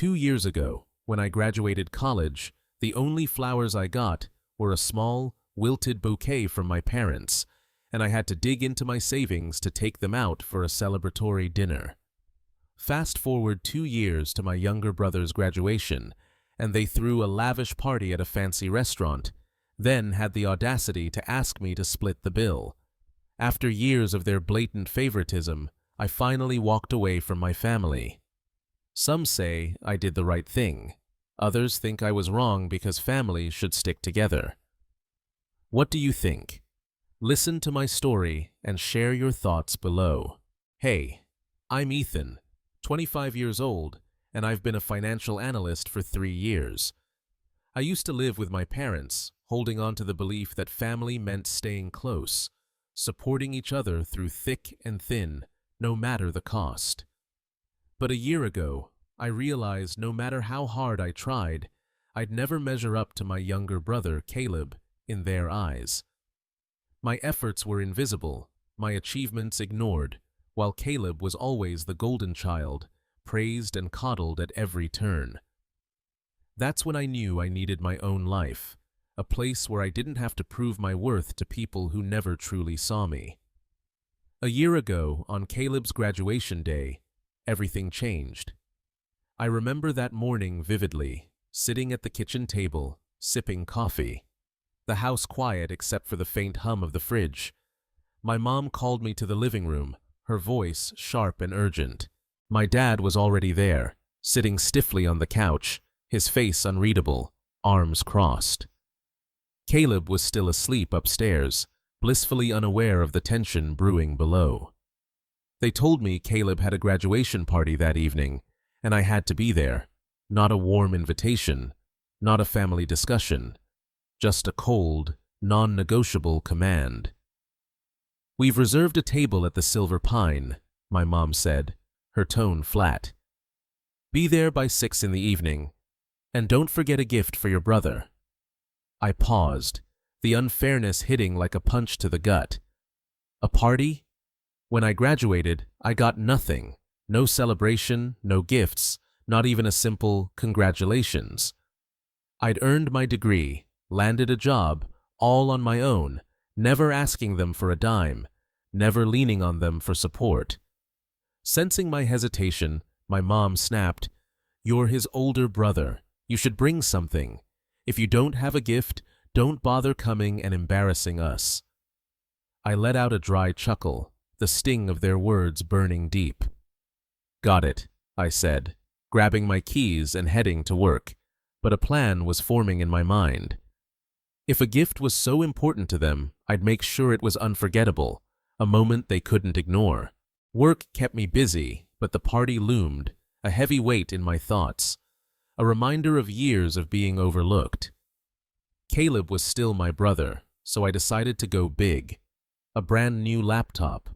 2 years ago, when I graduated college, the only flowers I got were a small, wilted bouquet from my parents, and I had to dig into my savings to take them out for a celebratory dinner. Fast forward 2 years to my younger brother's graduation, and they threw a lavish party at a fancy restaurant, then had the audacity to ask me to split the bill. After years of their blatant favoritism, I finally walked away from my family. Some say I did the right thing. Others think I was wrong because families should stick together. What do you think? Listen to my story and share your thoughts below. Hey, I'm Ethan, 25 years old, and I've been a financial analyst for 3 years. I used to live with my parents, holding on to the belief that family meant staying close, supporting each other through thick and thin, no matter the cost. But a year ago, I realized no matter how hard I tried, I'd never measure up to my younger brother, Caleb, in their eyes. My efforts were invisible, my achievements ignored, while Caleb was always the golden child, praised and coddled at every turn. That's when I knew I needed my own life, a place where I didn't have to prove my worth to people who never truly saw me. A year ago, on Caleb's graduation day, everything changed. I remember that morning vividly, sitting at the kitchen table, sipping coffee. The house quiet except for the faint hum of the fridge. My mom called me to the living room, her voice sharp and urgent. My dad was already there, sitting stiffly on the couch, his face unreadable, arms crossed. Caleb was still asleep upstairs, blissfully unaware of the tension brewing below. They told me Caleb had a graduation party that evening, and I had to be there. Not a warm invitation, not a family discussion, just a cold, non-negotiable command. "We've reserved a table at the Silver Pine," my mom said, her tone flat. "Be there by 6 in the evening, and don't forget a gift for your brother." I paused, the unfairness hitting like a punch to the gut. A party? When I graduated, I got nothing. No celebration, no gifts, not even a simple congratulations. I'd earned my degree, landed a job, all on my own, never asking them for a dime, never leaning on them for support. Sensing my hesitation, my mom snapped, "You're his older brother. You should bring something. If you don't have a gift, don't bother coming and embarrassing us." I let out a dry chuckle, the sting of their words burning deep. "Got it," I said, grabbing my keys and heading to work, but a plan was forming in my mind. If a gift was so important to them, I'd make sure it was unforgettable, a moment they couldn't ignore. Work kept me busy, but the party loomed, a heavy weight in my thoughts, a reminder of years of being overlooked. Caleb was still my brother, so I decided to go big. A brand new laptop,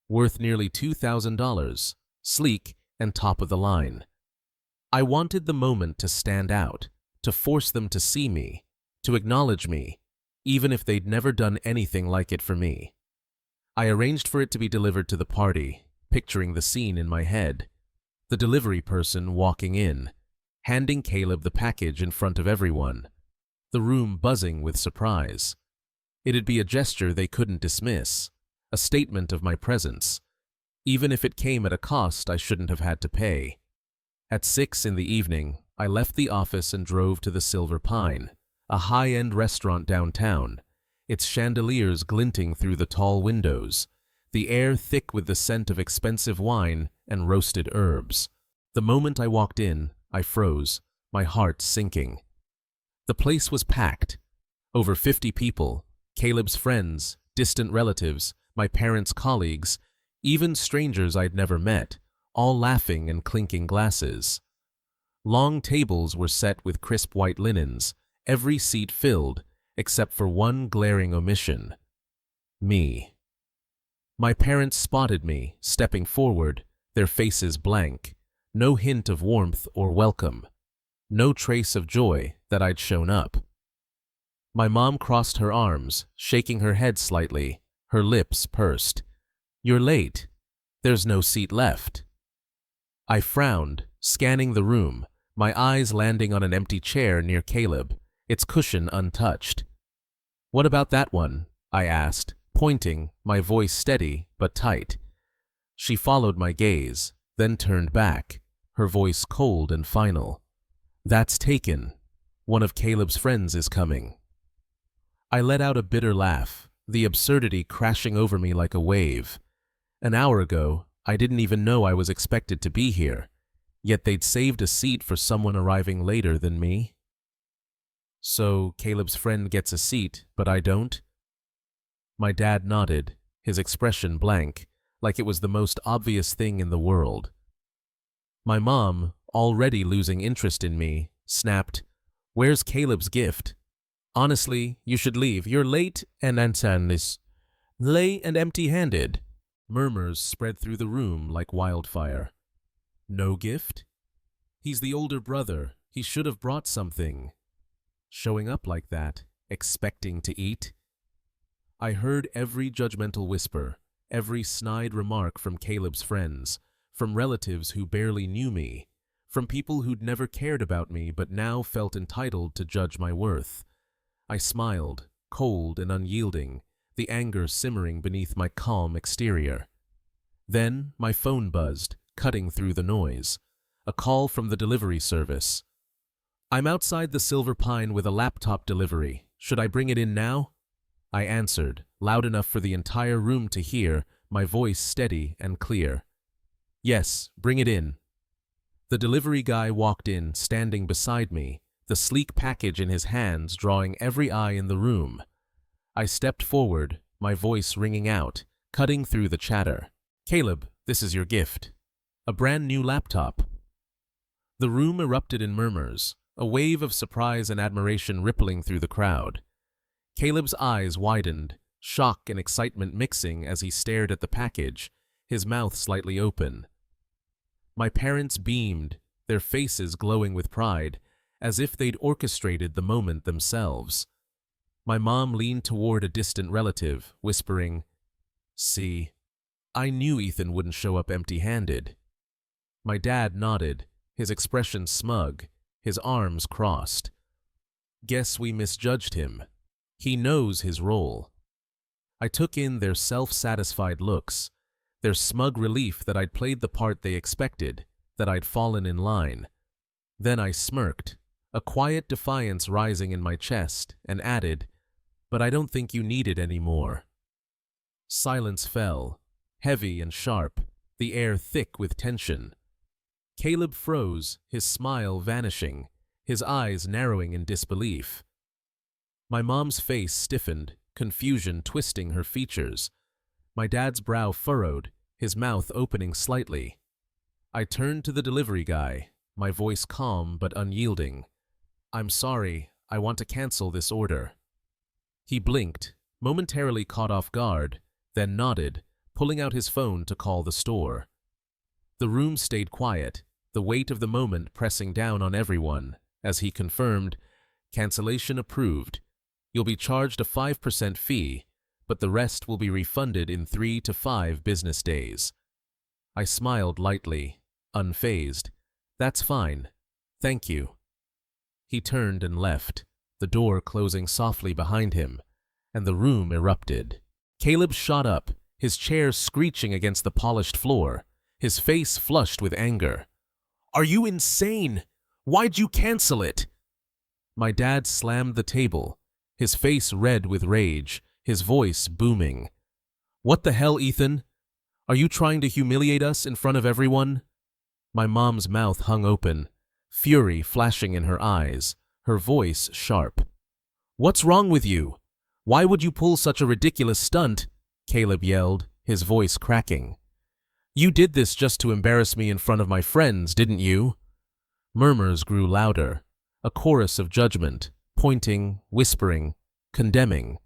worth nearly $2,000, sleek and top of the line. I wanted the moment to stand out, to force them to see me, to acknowledge me, even if they'd never done anything like it for me. I arranged for it to be delivered to the party, picturing the scene in my head. The delivery person walking in, handing Caleb the package in front of everyone, the room buzzing with surprise. It'd be a gesture they couldn't dismiss, a statement of my presence, even if it came at a cost I shouldn't have had to pay. At 6 in the evening, I left the office and drove to the Silver Pine, a high-end restaurant downtown, its chandeliers glinting through the tall windows, the air thick with the scent of expensive wine and roasted herbs. The moment I walked in, I froze, my heart sinking. The place was packed. Over 50 people, Caleb's friends, distant relatives, my parents' colleagues, even strangers I'd never met, all laughing and clinking glasses. Long tables were set with crisp white linens, every seat filled, except for one glaring omission: me. My parents spotted me, stepping forward, their faces blank, no hint of warmth or welcome, no trace of joy that I'd shown up. My mom crossed her arms, shaking her head slightly, her lips pursed. "You're late. There's no seat left." I frowned, scanning the room, my eyes landing on an empty chair near Caleb, its cushion untouched. "What about that one?" I asked, pointing, my voice steady but tight. She followed my gaze, then turned back, her voice cold and final. "That's taken. One of Caleb's friends is coming." I let out a bitter laugh, the absurdity crashing over me like a wave. An hour ago, I didn't even know I was expected to be here, yet they'd saved a seat for someone arriving later than me. "So Caleb's friend gets a seat, but I don't?" My dad nodded, his expression blank, like it was the most obvious thing in the world. My mom, already losing interest in me, snapped, "Where's Caleb's gift? Honestly, you should leave. You're late and empty-handed." Murmurs spread through the room like wildfire. "No gift? He's the older brother. He should have brought something." Showing up like that, expecting to eat? I heard every judgmental whisper, every snide remark from Caleb's friends, from relatives who barely knew me, from people who'd never cared about me but now felt entitled to judge my worth. I smiled, cold and unyielding, the anger simmering beneath my calm exterior. Then my phone buzzed, cutting through the noise. A call from the delivery service. "I'm outside the Silver Pine with a laptop delivery. Should I bring it in now?" I answered, loud enough for the entire room to hear, my voice steady and clear. "Yes, bring it in." The delivery guy walked in, standing beside me, the sleek package in his hands drawing every eye in the room. I stepped forward, my voice ringing out, cutting through the chatter. "Caleb, this is your gift. A brand new laptop." The room erupted in murmurs, a wave of surprise and admiration rippling through the crowd. Caleb's eyes widened, shock and excitement mixing as he stared at the package, his mouth slightly open. My parents beamed, their faces glowing with pride, as if they'd orchestrated the moment themselves. My mom leaned toward a distant relative, whispering, "See, I knew Ethan wouldn't show up empty-handed." My dad nodded, his expression smug, his arms crossed. "Guess we misjudged him. He knows his role." I took in their self-satisfied looks, their smug relief that I'd played the part they expected, that I'd fallen in line. Then I smirked, a quiet defiance rising in my chest, and added, "But I don't think you need it anymore." Silence fell, heavy and sharp, the air thick with tension. Caleb froze, his smile vanishing, his eyes narrowing in disbelief. My mom's face stiffened, confusion twisting her features. My dad's brow furrowed, his mouth opening slightly. I turned to the delivery guy, my voice calm but unyielding. "I'm sorry, I want to cancel this order." He blinked, momentarily caught off guard, then nodded, pulling out his phone to call the store. The room stayed quiet, the weight of the moment pressing down on everyone, as he confirmed, "Cancellation approved. You'll be charged a 5% fee, but the rest will be refunded in 3 to 5 business days." I smiled lightly, unfazed. "That's fine. Thank you." He turned and left, the door closing softly behind him, and the room erupted. Caleb shot up, his chair screeching against the polished floor, his face flushed with anger. "Are you insane? Why'd you cancel it?" My dad slammed the table, his face red with rage, his voice booming. "What the hell, Ethan? Are you trying to humiliate us in front of everyone?" My mom's mouth hung open, fury flashing in her eyes, her voice sharp. "What's wrong with you? Why would you pull such a ridiculous stunt?" Caleb yelled, his voice cracking. "You did this just to embarrass me in front of my friends, didn't you?" Murmurs grew louder, a chorus of judgment, pointing, whispering, condemning.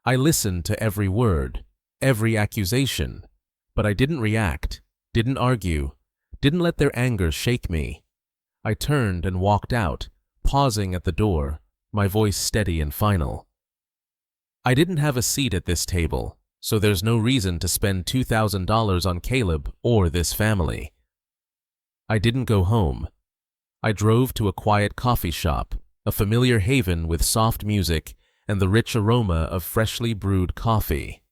I listened to every word, every accusation, but I didn't react, didn't argue, didn't let their anger shake me. I turned and walked out, pausing at the door, my voice steady and final. I didn't have a seat at this table, so there's no reason to spend $2,000 on Caleb or this family. I didn't go home. I drove to a quiet coffee shop, a familiar haven with soft music and the rich aroma of freshly brewed coffee.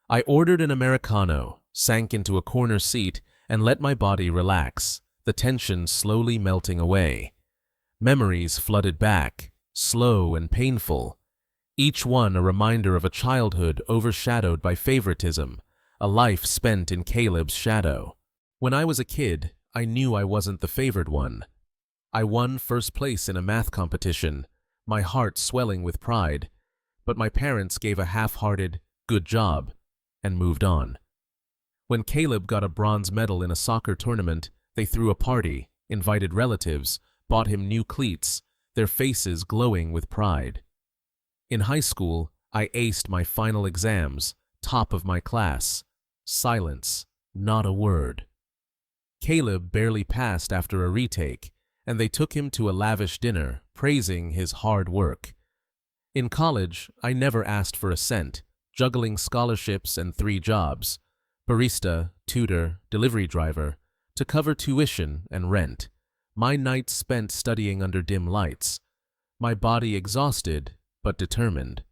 I ordered an Americano, sank into a corner seat, and let my body relax, the tension slowly melting away. Memories flooded back, slow and painful, each one a reminder of a childhood overshadowed by favoritism, a life spent in Caleb's shadow. When I was a kid, I knew I wasn't the favored one. I won first place in a math competition, my heart swelling with pride, but my parents gave a half-hearted, "good job," and moved on. When Caleb got a bronze medal in a soccer tournament, they threw a party, invited relatives, bought him new cleats, their faces glowing with pride. In high school, I aced my final exams, top of my class. Silence, not a word. Caleb barely passed after a retake, and they took him to a lavish dinner, praising his hard work. In college, I never asked for a cent, juggling scholarships and 3 jobs, barista, tutor, delivery driver, to cover tuition and rent. My nights spent studying under dim lights, my body exhausted but determined.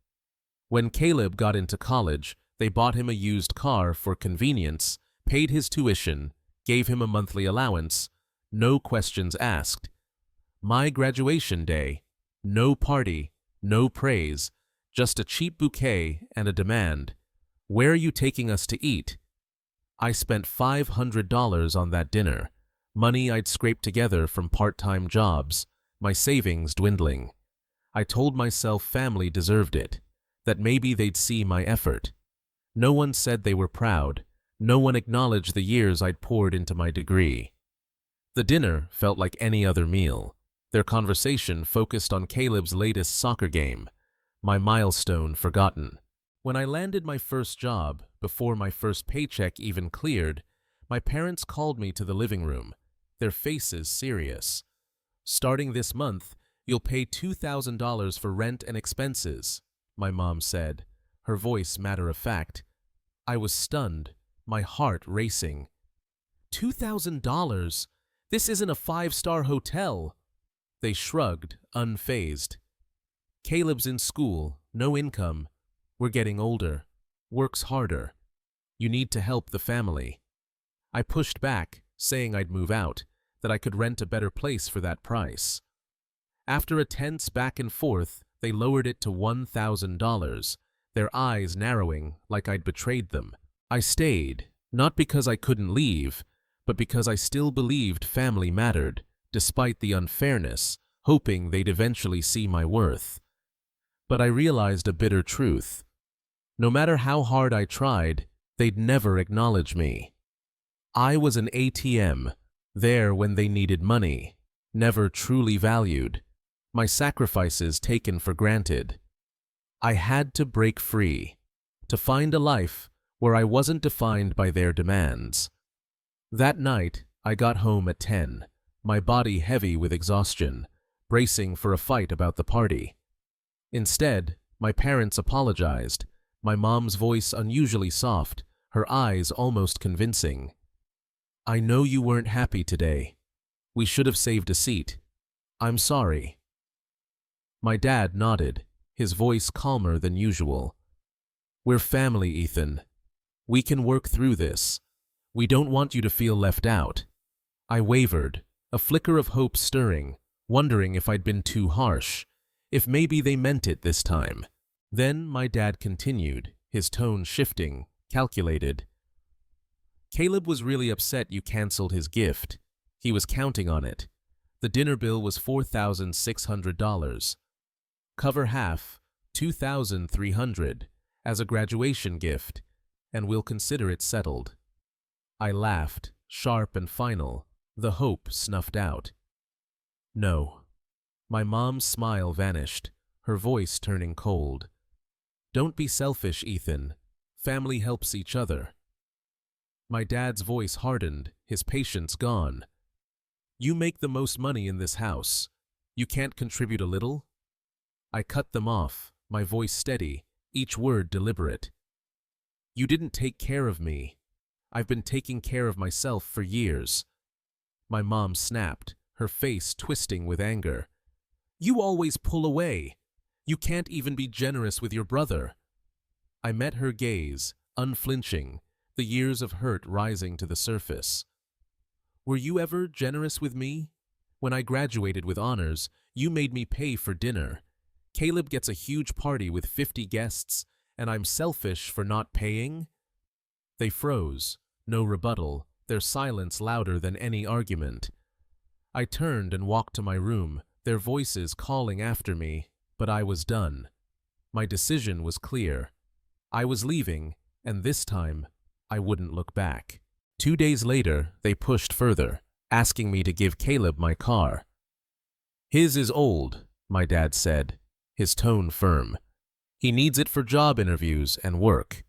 When Caleb got into college, they bought him a used car for convenience, paid his tuition, gave him a monthly allowance, no questions asked. My graduation day, no party, no praise, just a cheap bouquet and a demand. "Where are you taking us to eat?" I spent $500 on that dinner, money I'd scraped together from part-time jobs, my savings dwindling. I told myself family deserved it, that maybe they'd see my effort. No one said they were proud. No one acknowledged the years I'd poured into my degree. The dinner felt like any other meal. Their conversation focused on Caleb's latest soccer game, my milestone forgotten. When I landed my first job, before my first paycheck even cleared, my parents called me to the living room, their faces serious. "Starting this month, you'll pay $2,000 for rent and expenses," my mom said, her voice matter-of-fact. I was stunned, my heart racing. $2,000? This isn't a 5-star hotel. They shrugged, unfazed. "Caleb's in school, no income. We're getting older. Works harder. You need to help the family." I pushed back, saying I'd move out, that I could rent a better place for that price. After a tense back and forth, they lowered it to $1,000, their eyes narrowing like I'd betrayed them. I stayed, not because I couldn't leave, but because I still believed family mattered, despite the unfairness, hoping they'd eventually see my worth. But I realized a bitter truth. No matter how hard I tried, they'd never acknowledge me. I was an ATM, there when they needed money, never truly valued, my sacrifices taken for granted. I had to break free, to find a life where I wasn't defined by their demands. That night, I got home at 10, my body heavy with exhaustion, bracing for a fight about the party. Instead, my parents apologized, my mom's voice unusually soft, her eyes almost convincing. "I know you weren't happy today. We should have saved a seat. I'm sorry." My dad nodded, his voice calmer than usual. "We're family, Ethan. We can work through this. We don't want you to feel left out." I wavered, a flicker of hope stirring, wondering if I'd been too harsh, if maybe they meant it this time. Then my dad continued, his tone shifting, calculated. "Caleb was really upset you canceled his gift. He was counting on it. The dinner bill was $4,600. Cover half, $2,300, as a graduation gift, and we'll consider it settled." I laughed, sharp and final, the hope snuffed out. "No." My mom's smile vanished, her voice turning cold. "Don't be selfish, Ethan. Family helps each other." My dad's voice hardened, his patience gone. "You make the most money in this house. You can't contribute a little?" I cut them off, my voice steady, each word deliberate. "You didn't take care of me. I've been taking care of myself for years." My mom snapped, her face twisting with anger. "You always pull away. You can't even be generous with your brother." I met her gaze, unflinching, the years of hurt rising to the surface. "Were you ever generous with me? When I graduated with honors, you made me pay for dinner. Caleb gets a huge party with 50 guests, and I'm selfish for not paying?" They froze, no rebuttal, their silence louder than any argument. I turned and walked to my room, their voices calling after me, but I was done. My decision was clear. I was leaving, and this time, I wouldn't look back. 2 days later, they pushed further, asking me to give Caleb my car. "His is old," my dad said, his tone firm. "He needs it for job interviews and work."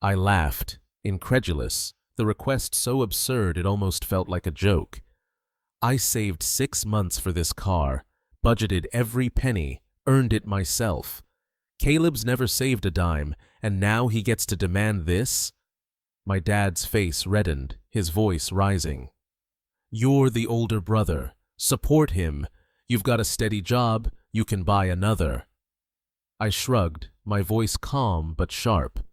I laughed, incredulous, the request so absurd it almost felt like a joke. I saved 6 months for this car, budgeted every penny, earned it myself. Caleb's never saved a dime, and now he gets to demand this? My dad's face reddened, his voice rising. "You're the older brother. Support him. You've got a steady job. You can buy another." I shrugged, my voice calm but sharp.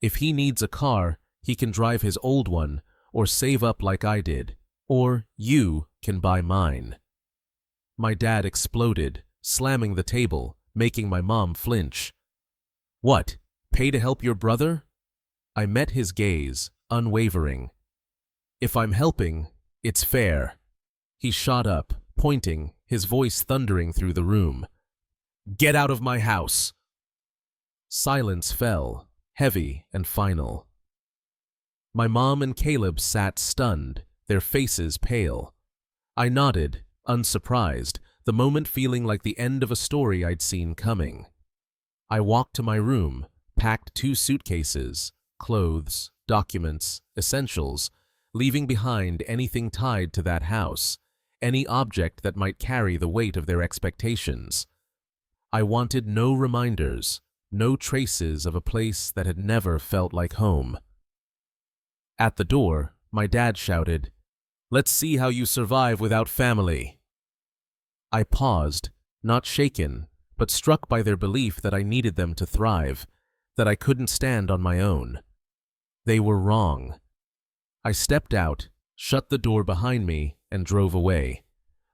"If he needs a car, he can drive his old one, or save up like I did. Or you can buy mine." My dad exploded, slamming the table, making my mom flinch. "What? Pay to help your brother?" I met his gaze, unwavering. "If I'm helping, it's fair." He shot up, pointing, his voice thundering through the room. "Get out of my house!" Silence fell, heavy and final. My mom and Caleb sat stunned, their faces pale. I nodded, unsurprised, the moment feeling like the end of a story I'd seen coming. I walked to my room, packed 2 suitcases, clothes, documents, essentials, leaving behind anything tied to that house, any object that might carry the weight of their expectations. I wanted no reminders, no traces of a place that had never felt like home. At the door, my dad shouted, "Let's see how you survive without family." I paused, not shaken, but struck by their belief that I needed them to thrive, that I couldn't stand on my own. They were wrong. I stepped out, shut the door behind me, and drove away,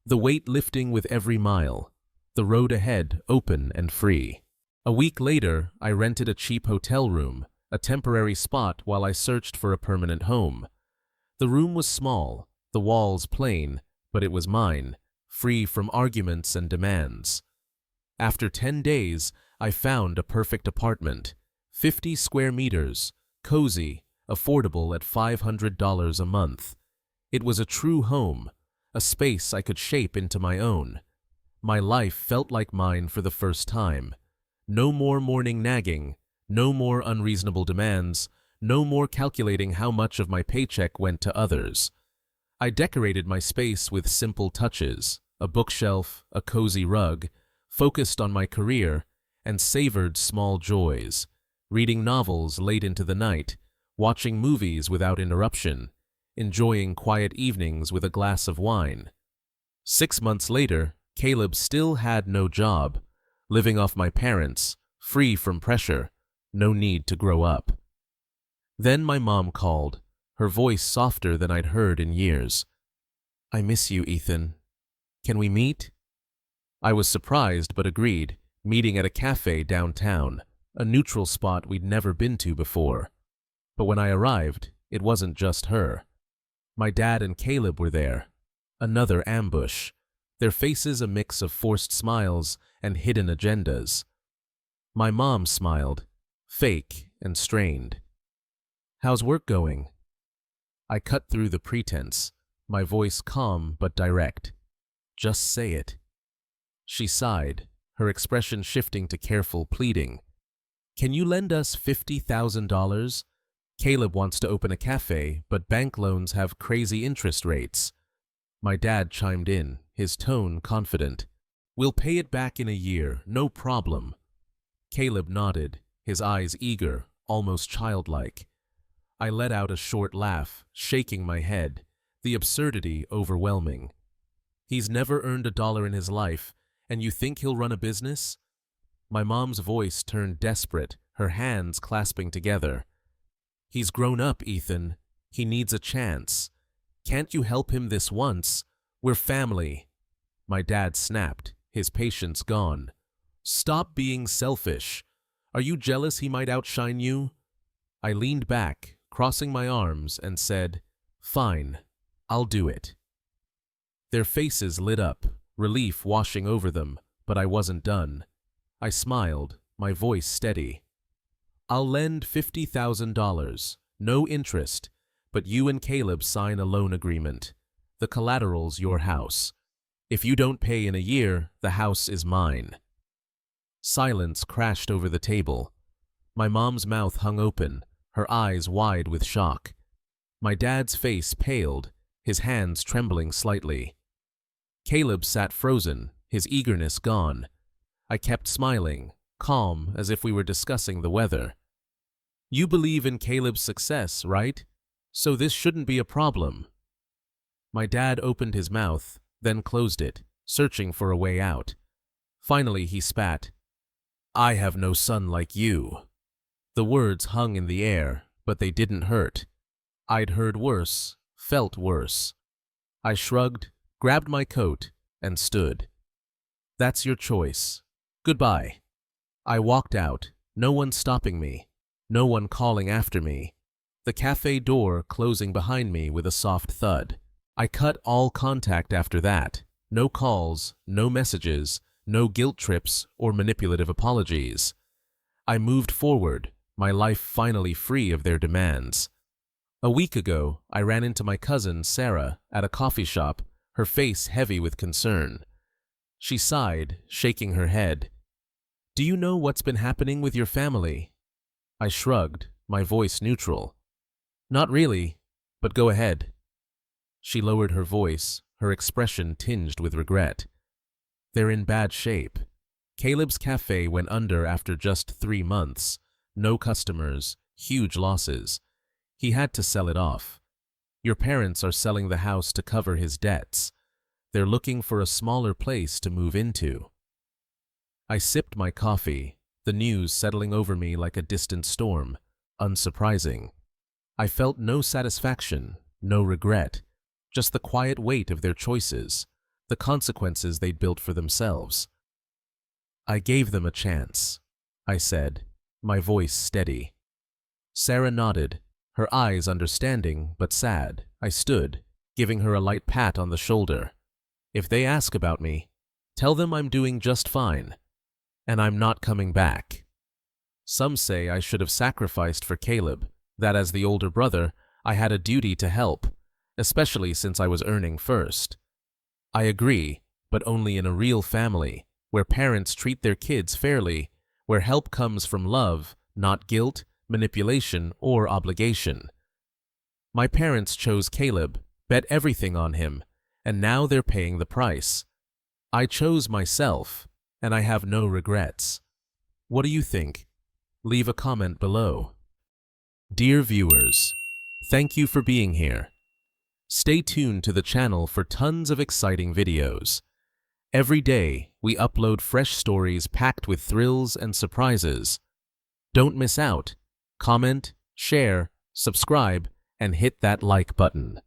the weight lifting with every mile, the road ahead open and free. A week later, I rented a cheap hotel room, a temporary spot while I searched for a permanent home. The room was small, the walls plain, but it was mine, free from arguments and demands. After 10 days, I found a perfect apartment, 50 square meters, cozy, affordable at $500 a month. It was a true home, a space I could shape into my own. My life felt like mine for the first time. No more morning nagging, no more unreasonable demands, no more calculating how much of my paycheck went to others. I decorated my space with simple touches, a bookshelf, a cozy rug, focused on my career, and savored small joys, reading novels late into the night, watching movies without interruption, enjoying quiet evenings with a glass of wine. 6 months later, Caleb still had no job, living off my parents, free from pressure, no need to grow up. Then my mom called, her voice softer than I'd heard in years. "I miss you, Ethan. Can we meet?" I was surprised but agreed, meeting at a cafe downtown, a neutral spot we'd never been to before. But when I arrived, it wasn't just her. My dad and Caleb were there. Another ambush, their faces a mix of forced smiles and hidden agendas. My mom smiled, fake and strained. "How's work going?" I cut through the pretense, my voice calm but direct. "Just say it." She sighed, her expression shifting to careful pleading. "Can you lend us $50,000? Caleb wants to open a cafe, but bank loans have crazy interest rates." My dad chimed in, his tone confident. "We'll pay it back in a year, no problem." Caleb nodded, his eyes eager, almost childlike. I let out a short laugh, shaking my head, the absurdity overwhelming. He's never earned $1 in his life, and you think he'll run a business? My mom's voice turned desperate, her hands clasping together. He's grown up, Ethan. He needs a chance. Can't you help him this once? We're family. My dad snapped, his patience gone. Stop being selfish. Are you jealous he might outshine you? I leaned back, crossing my arms, and said, Fine, I'll do it. Their faces lit up, relief washing over them, but I wasn't done. I smiled, my voice steady. I'll lend $50,000, no interest, but you and Caleb sign a loan agreement. The collateral's your house. If you don't pay in a year, the house is mine. Silence crashed over the table. My mom's mouth hung open, her eyes wide with shock. My dad's face paled, his hands trembling slightly. Caleb sat frozen, his eagerness gone. I kept smiling, calm as if we were discussing the weather. You believe in Caleb's success, right? So this shouldn't be a problem. My dad opened his mouth, then closed it, searching for a way out. Finally he spat, I have no son like you. The words hung in the air, but they didn't hurt. I'd heard worse, felt worse. I shrugged, grabbed my coat, and stood. That's your choice. Goodbye. I walked out, no one stopping me, no one calling after me. The cafe door closing behind me with a soft thud. I cut all contact after that. No calls, no messages, no guilt trips or manipulative apologies. I moved forward, my life finally free of their demands. A week ago, I ran into my cousin, Sarah, at a coffee shop, her face heavy with concern. She sighed, shaking her head. Do you know what's been happening with your family? I shrugged, my voice neutral. Not really, but go ahead. She lowered her voice, her expression tinged with regret. They're in bad shape. Caleb's cafe went under after just 3 months. No customers, huge losses. He had to sell it off. Your parents are selling the house to cover his debts. They're looking for a smaller place to move into. I sipped my coffee, the news settling over me like a distant storm, unsurprising. I felt no satisfaction, no regret, just the quiet weight of their choices, the consequences they'd built for themselves. I gave them a chance, I said, my voice steady. Sarah nodded, her eyes understanding but sad. I stood, giving her a light pat on the shoulder. If they ask about me, tell them I'm doing just fine, and I'm not coming back. Some say I should have sacrificed for Caleb, that as the older brother, I had a duty to help, especially since I was earning first. I agree, but only in a real family, where parents treat their kids fairly, where help comes from love, not guilt, manipulation, or obligation. My parents chose Caleb, bet everything on him, and now they're paying the price. I chose myself, and I have no regrets. What do you think? Leave a comment below. Dear viewers, thank you for being here. Stay tuned to the channel for tons of exciting videos. Every day, we upload fresh stories packed with thrills and surprises. Don't miss out. Comment, share, subscribe, and hit that like button.